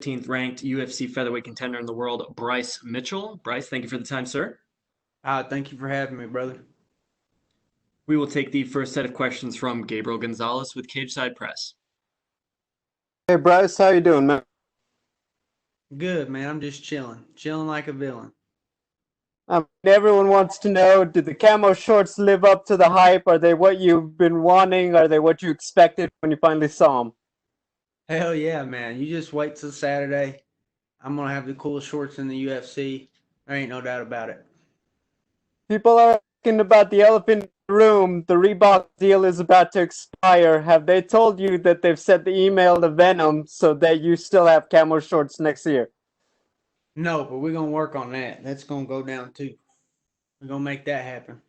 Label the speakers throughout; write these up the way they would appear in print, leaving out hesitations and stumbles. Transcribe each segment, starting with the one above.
Speaker 1: 15th ranked UFC featherweight contender in the world, Bryce Mitchell. Bryce, thank you for the time, sir.
Speaker 2: Thank you for having me, brother.
Speaker 1: We will take the first set of questions from Gabriel Gonzalez with Cageside Press.
Speaker 3: Hey Bryce, how you doing, man?
Speaker 2: Good, man. I'm just chilling like a villain.
Speaker 3: Everyone wants to know, did the camo shorts live up to the hype? Are they what you've been wanting? Are they what you expected when you finally saw them?
Speaker 2: Hell yeah, man. You just wait till Saturday. I'm gonna have the coolest shorts in the UFC. There ain't no doubt about it.
Speaker 3: People are asking about the elephant in the room. The Reebok deal is about to expire. Have they told you that they've sent the email to Venom so that you still have camo shorts next year?
Speaker 2: No, but we're gonna work on that. That's gonna go down too. We're gonna make that happen.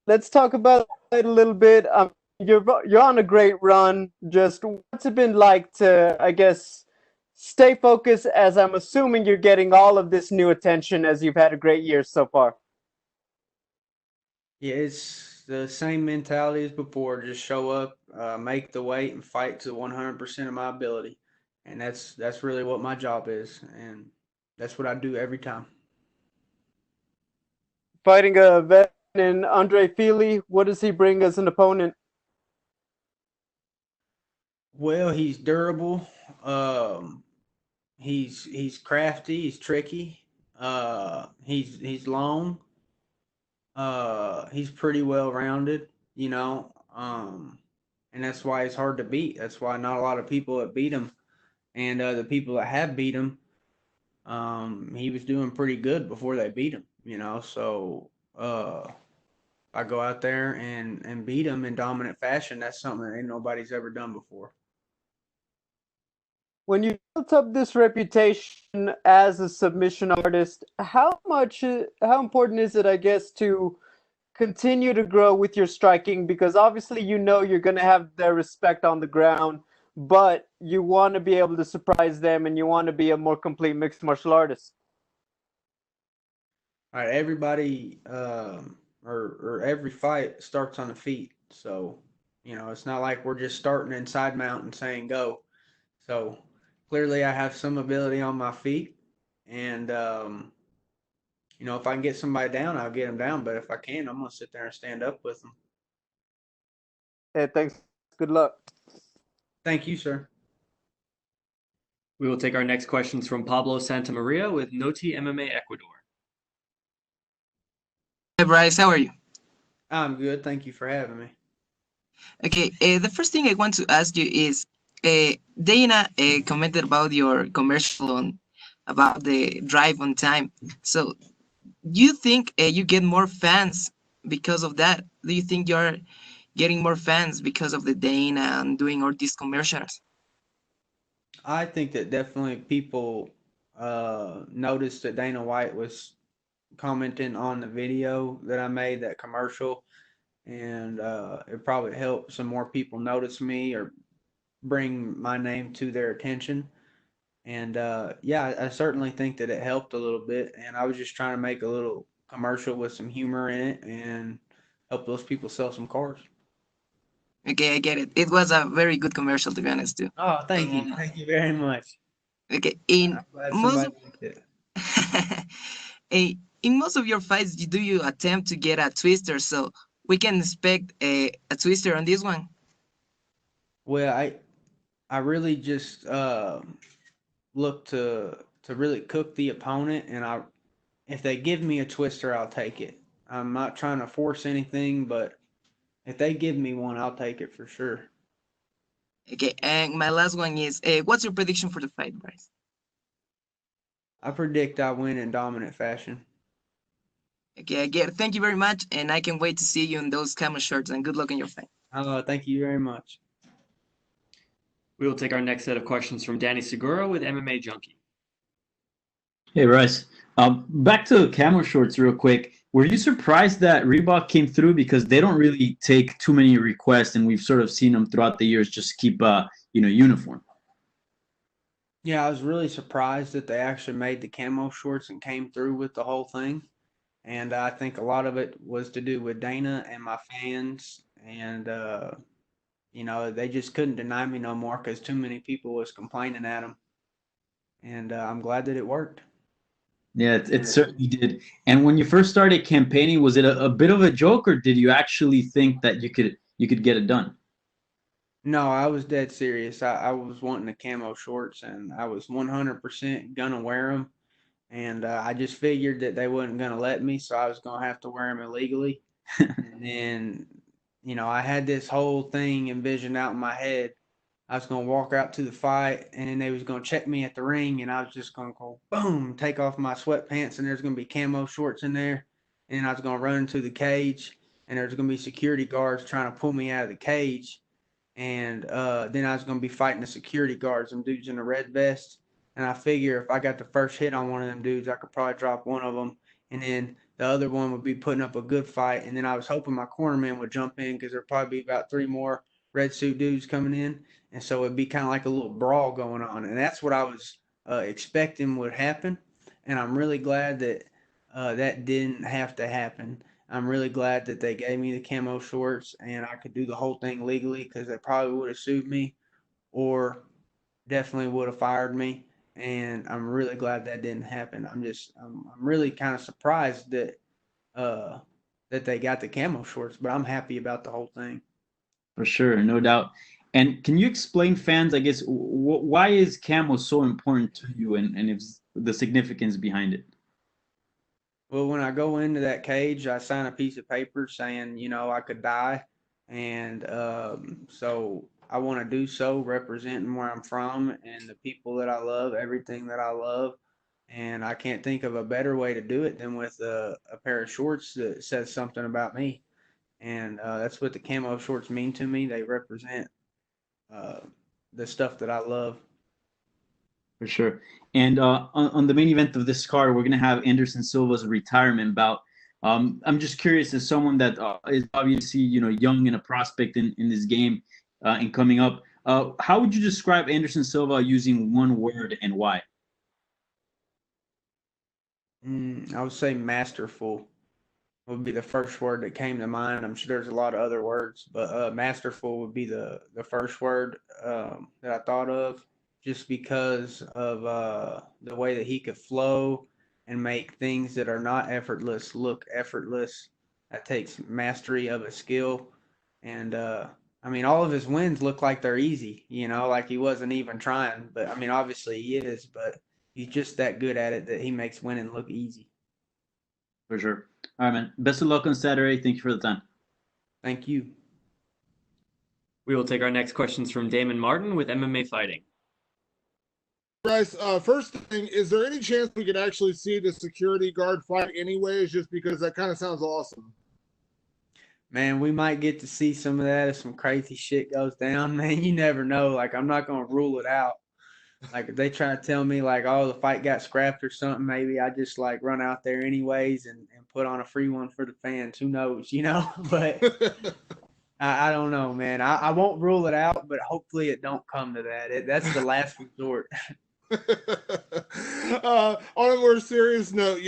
Speaker 3: Let's talk about it a little bit. You're on a great run. Just what's it been like to, I guess, stay focused as I'm assuming you're getting all of this new attention as you've had a great year so far?
Speaker 2: Yeah, it's the same mentality as before. Just show up, make the weight, and fight to 100% of my ability. And that's really what my job is, and that's what I do every time.
Speaker 3: Fighting a veteran Andre Feely, what does he bring as an opponent?
Speaker 2: Well, he's durable. Um, he's crafty. He's tricky. He's long. He's pretty well rounded. You know. And that's why he's hard to beat. That's why not a lot of people that beat him, and the people that have beat him, he was doing pretty good before they beat him. You know. So I go out there and beat him in dominant fashion. That's something that ain't nobody's ever done before.
Speaker 3: When you built up this reputation as a submission artist, how important is it, I guess, to continue to grow with your striking? Because obviously you know you're going to have their respect on the ground, but you want to be able to surprise them and you want to be a more complete mixed martial artist.
Speaker 2: All right, everybody, or every fight starts on the feet. So, it's not like we're just starting inside mount and saying go. So clearly, I have some ability on my feet, and if I can get somebody down, I'll get them down. But if I can't, I'm gonna sit there and stand up with them.
Speaker 3: Hey, thanks. Good luck.
Speaker 2: Thank you, sir.
Speaker 1: We will take our next questions from Pablo Santamaria with Noti MMA Ecuador.
Speaker 4: Hi Bryce, how are you?
Speaker 2: I'm good. Thank you for having me.
Speaker 4: Okay, the first thing I want to ask you is Dana commented about your commercial on about the drive on time. So, do you think you get more fans because of that? Do you think you're getting more fans because of the Dana and doing all these commercials?
Speaker 2: I think that definitely people noticed that Dana White was commenting on the video that I made, that commercial, and it probably helped some more people notice me or bring my name to their attention. And yeah, I certainly think that it helped a little bit. And I was just trying to make a little commercial with some humor in it and help those people sell some cars.
Speaker 4: Okay, I get it. It was a very good commercial, to be honest, too.
Speaker 2: Oh, thank you.
Speaker 4: Uh,
Speaker 2: Thank you very much.
Speaker 4: okay,
Speaker 2: I'm
Speaker 4: in
Speaker 2: glad
Speaker 4: most
Speaker 2: somebody liked it.
Speaker 4: in most of your fights, do you attempt to get a twister? So we can expect a twister on this one.
Speaker 2: Well, I really just look to really cook the opponent, and I if they give me a twister, I'll take it. I'm not trying to force anything, but if they give me one, I'll take it for sure.
Speaker 4: Okay, and my last one is, what's your prediction for the fight, Bryce?
Speaker 2: I predict I win in dominant fashion.
Speaker 4: Okay, I get it. Thank you very much, and I can wait to see you in those camo shirts. And good luck in your fight.
Speaker 2: Thank you very much.
Speaker 1: We will take our next set of questions from Danny Segura with MMA Junkie.
Speaker 5: Hey, Russ. Back to camo shorts real quick. Were you surprised that Reebok came through because they don't really take too many requests, and we've sort of seen them throughout the years just keep uniform.
Speaker 2: Yeah, I was really surprised that they actually made the camo shorts and came through with the whole thing. And I think a lot of it was to do with Dana and my fans. And they just couldn't deny me no more because too many people was complaining at them. And I'm glad that it worked.
Speaker 5: Yeah, it certainly did. And when you first started campaigning, was it a bit of a joke, or did you actually think that you could get it done?
Speaker 2: No, I was dead serious. I was wanting the camo shorts, and I was 100% gonna wear them. And I just figured that they wasn't gonna let me, so I was gonna have to wear them illegally. And then, I had this whole thing envisioned out in my head. I was gonna walk out to the fight, and then they was gonna check me at the ring, and I was just gonna go boom, take off my sweatpants, and there's gonna be camo shorts in there, and I was gonna run into the cage, and there's gonna be security guards trying to pull me out of the cage, and then I was gonna be fighting the security guards, them dudes in the red vest. And I figure if I got the first hit on one of them dudes, I could probably drop one of them, and then the other one would be putting up a good fight. And then I was hoping my cornerman would jump in because there'd probably be about 3 more red suit dudes coming in, and so it'd be kind of like a little brawl going on. And that's what I was expecting would happen. And I'm really glad that that didn't have to happen. I'm really glad that they gave me the camo shorts and I could do the whole thing legally because they probably would have sued me or definitely would have fired me. And I'm really glad that didn't happen. I'm really kind of surprised uh, that they got the camo shorts, but I'm happy about the whole thing.
Speaker 5: For sure, no doubt. And can you explain fans, I guess, why is camo so important to you, and if the significance behind it?
Speaker 2: Well, when I go into that cage, I sign a piece of paper saying, I could die. And so I want to do so representing where I'm from and the people that I love, everything that I love. And I can't think of a better way to do it than with a pair of shorts that says something about me. And that's what the camo shorts mean to me. They represent uh, the stuff that I love.
Speaker 5: For sure. And on the main event of this card, we're gonna have Anderson Silva's retirement bout. I'm just curious, as someone that is obviously young and a prospect in this game and coming up, how would you describe Anderson Silva using one word, and why?
Speaker 2: I would say masterful would be the first word that came to mind. I'm sure there's a lot of other words, but masterful would be the first word that I thought of, just because of the way that he could flow and make things that are not effortless look effortless. That takes mastery of a skill, and I mean, all of his wins look like they're easy. Like he wasn't even trying. But I mean, obviously he is, but he's just that good at it that he makes winning look easy.
Speaker 5: For sure. All right, man. Best of luck on Saturday. Thank you for the time.
Speaker 2: Thank you.
Speaker 1: We will take our next questions from Damon Martin with MMA Fighting.
Speaker 6: Bryce, first thing, is there any chance we could actually see the security guard fight anyways, just because that kind of sounds awesome?
Speaker 2: Man, we might get to see some of that if some crazy shit goes down, man. You never know. Like, I'm not going to rule it out. Like, if they try to tell me, like, oh, the fight got scrapped or something, maybe I just, like, run out there anyways and put on a free one for the fans. Who knows, But I don't know, man. I won't rule it out, but hopefully it don't come to that. That's the last resort.
Speaker 6: On a more serious note,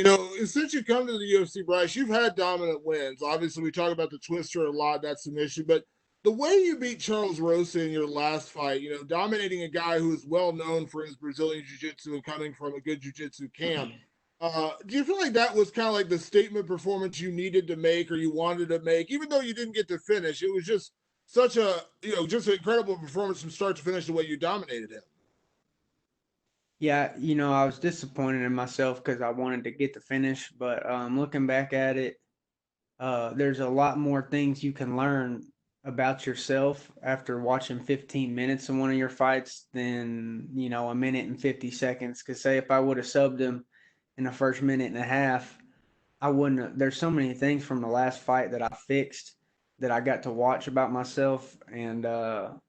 Speaker 6: since you come to the UFC, Bryce, you've had dominant wins. Obviously, we talk about the twister a lot, that submission, but the way you beat Charles Rosa in your last fight, dominating a guy who is well known for his Brazilian jiu-jitsu and coming from a good jiu-jitsu camp, do you feel like that was kind of like the statement performance you needed to make or you wanted to make, even though you didn't get to finish? It was just such a, just an incredible performance from start to finish the way you dominated him.
Speaker 2: Yeah, I was disappointed in myself because I wanted to get the finish, but looking back at it, there's a lot more things you can learn about yourself after watching 15 minutes of one of your fights than, a minute and 50 seconds. Because say if I would have subbed him in the first minute and a half, I wouldn't have, there's so many things from the last fight that I fixed that I got to watch about myself, and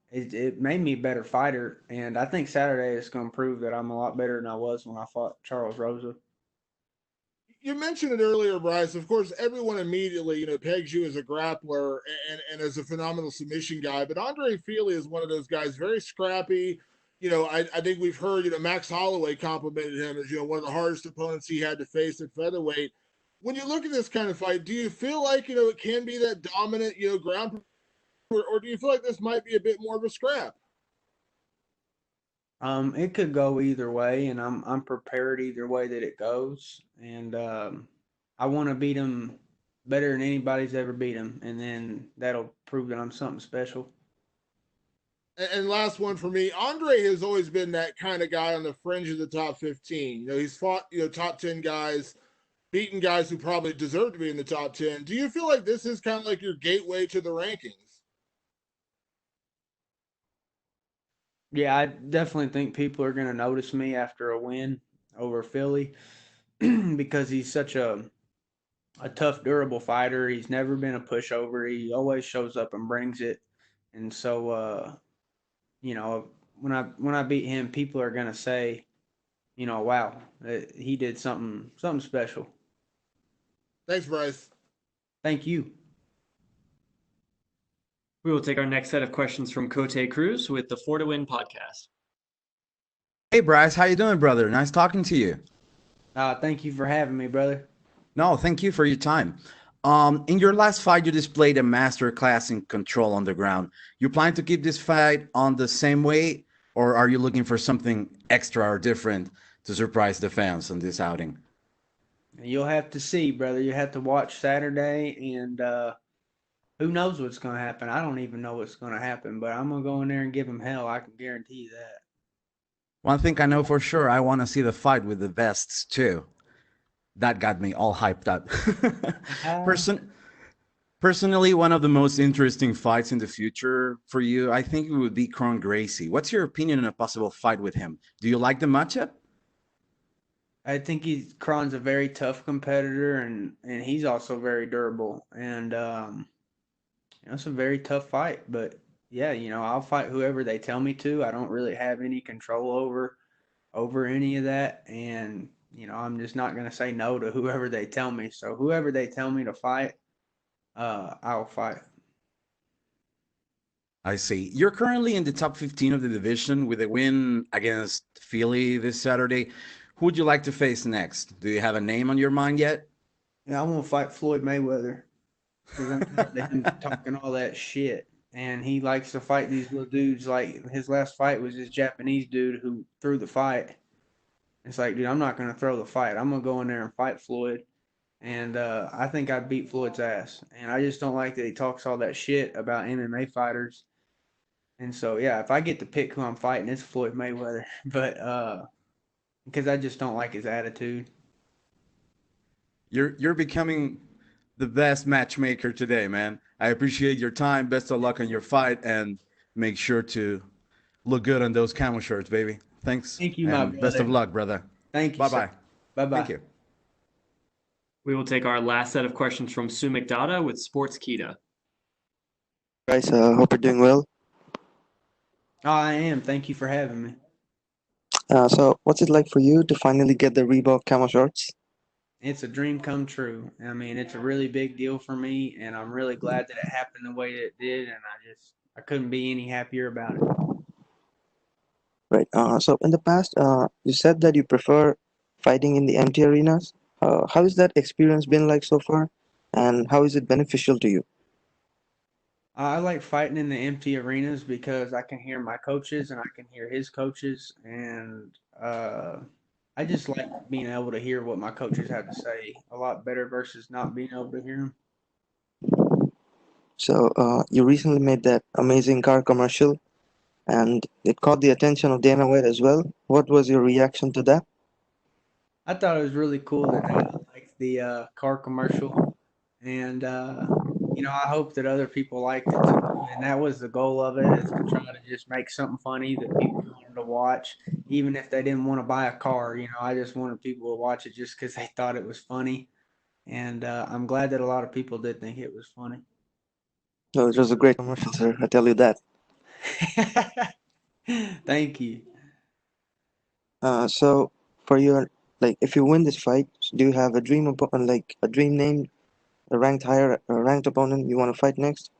Speaker 2: it made me a better fighter. And I think Saturday is going to prove that I'm a lot better than I was when I fought Charles Rosa.
Speaker 6: You mentioned it earlier, Bryce. Of course, everyone immediately, pegs you as a grappler and as a phenomenal submission guy. But Andre Fili is one of those guys, very scrappy. I think we've heard, Max Holloway complimented him as, one of the hardest opponents he had to face at featherweight. When you look at this kind of fight, do you feel like, it can be that dominant, ground or do you feel like this might be a bit more of a scrap?
Speaker 2: It could go either way, and I'm prepared either way that it goes. And I want to beat him better than anybody's ever beat him, and then that'll prove that I'm something special.
Speaker 6: And last one for me, Andre has always been that kind of guy on the fringe of the top 15. You know, he's fought, top 10 guys, beaten guys who probably deserve to be in the top 10. Do you feel like this is kind of like your gateway to the rankings?
Speaker 2: Yeah, I definitely think people are going to notice me after a win over Philly because he's such a tough, durable fighter. He's never been a pushover. He always shows up and brings it. And so, when I beat him, people are gonna say, wow, he did something special.
Speaker 6: Thanks, Bryce.
Speaker 2: Thank you.
Speaker 1: We will take our next set of questions from Cote Cruz with the Four to Win podcast.
Speaker 7: Hey Bryce, how you doing, brother? Nice talking to you.
Speaker 2: Thank you for having me, brother.
Speaker 7: No, thank you for your time. In your last fight, you displayed a master class in control on the ground. You plan to keep this fight on the same way, or are you looking for something extra or different to surprise the fans on this outing?
Speaker 2: You'll have to see, brother. You have to watch Saturday, and who knows what's gonna happen? I don't even know what's gonna happen, but I'm gonna go in there and give him hell. I can guarantee you that.
Speaker 7: One thing I know for sure, I want to see the fight with the vests too. That got me all hyped up. Personally, one of the most interesting fights in the future for you, I think it would be Kron Gracie. What's your opinion on a possible fight with him? Do you like the matchup?
Speaker 2: I think Kron's a very tough competitor, and he's also very durable, and it's a very tough fight. But yeah, I'll fight whoever they tell me to. I don't really have any control over any of that, and I'm just not gonna say no to whoever they tell me. So whoever they tell me to fight, I'll fight.
Speaker 7: I see. You're currently in the top 15 of the division with a win against Philly this Saturday. Who would you like to face next? Do you have a name on your mind yet?
Speaker 2: Yeah, I'm gonna fight Floyd Mayweather because I'm tired of him talking all that shit. And he likes to fight these little dudes. Like his last fight was this Japanese dude who threw the fight. It's like, dude, I'm not gonna throw the fight. I'm gonna go in there and fight Floyd. And I think I'd beat Floyd's ass. And I just don't like that he talks all that shit about MMA fighters. And so, yeah, if I get to pick who I'm fighting, it's Floyd Mayweather. But because I just don't like his attitude.
Speaker 7: You're becoming the best matchmaker today, man. I appreciate your time. Best of luck on your fight, and make sure to look good on those camo shirts, baby. Thanks.
Speaker 2: Thank you, my
Speaker 7: and best of
Speaker 2: brother.
Speaker 7: luck, brother.
Speaker 2: Thank you.
Speaker 7: Bye-bye.
Speaker 2: Bye-bye.
Speaker 7: Thank you.
Speaker 1: We will take our last set of questions from Sue McDonough with Sports Kita.
Speaker 8: Guys, hope you're doing well.
Speaker 2: Oh, I am. Thank you for having me.
Speaker 8: So, what's it like for you to finally get the Reebok camo shorts?
Speaker 2: It's a dream come true. I mean, it's a really big deal for me, and I'm really glad that it happened the way that it did, and I couldn't be any happier about it.
Speaker 8: Right. So, in the past, you said that you prefer fighting in the empty arenas. How has that experience been like so far, and how is it beneficial to you?
Speaker 2: I like fighting in the empty arenas because I can hear my coaches and I can hear his coaches, and I just like being able to hear what my coaches have to say a lot better versus not being able to hear them.
Speaker 8: So, you recently made that amazing car commercial, and it caught the attention of Dana White as well. What was your reaction to that?
Speaker 2: I thought it was really cool that I liked the car commercial, and I hope that other people liked it too. And that was the goal of it, is to try to just make something funny that people wanted to watch, even if they didn't want to buy a car. I just wanted people to watch it just because they thought it was funny, and I'm glad that a lot of people did think it was funny.
Speaker 8: No, it was a great commercial, sir. I tell you that.
Speaker 2: Thank you.
Speaker 8: So, for your if you win this fight, do you have a dream like a dream name, a ranked opponent you want to fight next?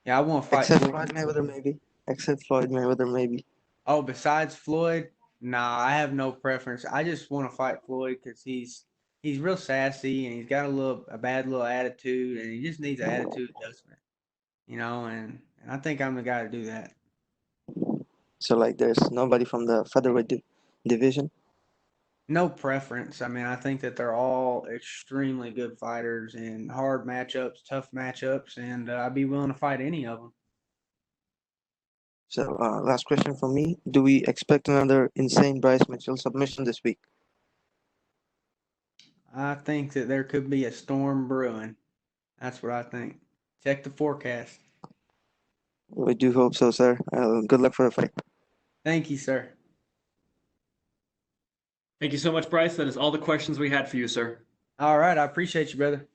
Speaker 2: Yeah, I want to fight
Speaker 8: Except
Speaker 2: Floyd.
Speaker 8: Floyd Mayweather, maybe. Except Floyd Mayweather, maybe.
Speaker 2: Oh, besides Floyd, nah, I have no preference. I just want to fight Floyd because he's real sassy and he's got a bad little attitude, and he just needs an attitude adjustment. and I think I'm the guy to do that.
Speaker 8: So like, there's nobody from the featherweight division.
Speaker 2: No preference. I mean, I think that they're all extremely good fighters and hard matchups, tough matchups, and I'd be willing to fight any of them.
Speaker 8: So last question for me: do we expect another insane Bryce Mitchell submission this week?
Speaker 2: I think that there could be a storm brewing. That's what I think. Check the forecast.
Speaker 8: We do hope so, sir. Good luck for the fight.
Speaker 2: Thank you, sir.
Speaker 1: Thank you so much, Bryce. That is all the questions we had for you, sir.
Speaker 2: All right. I appreciate you, brother.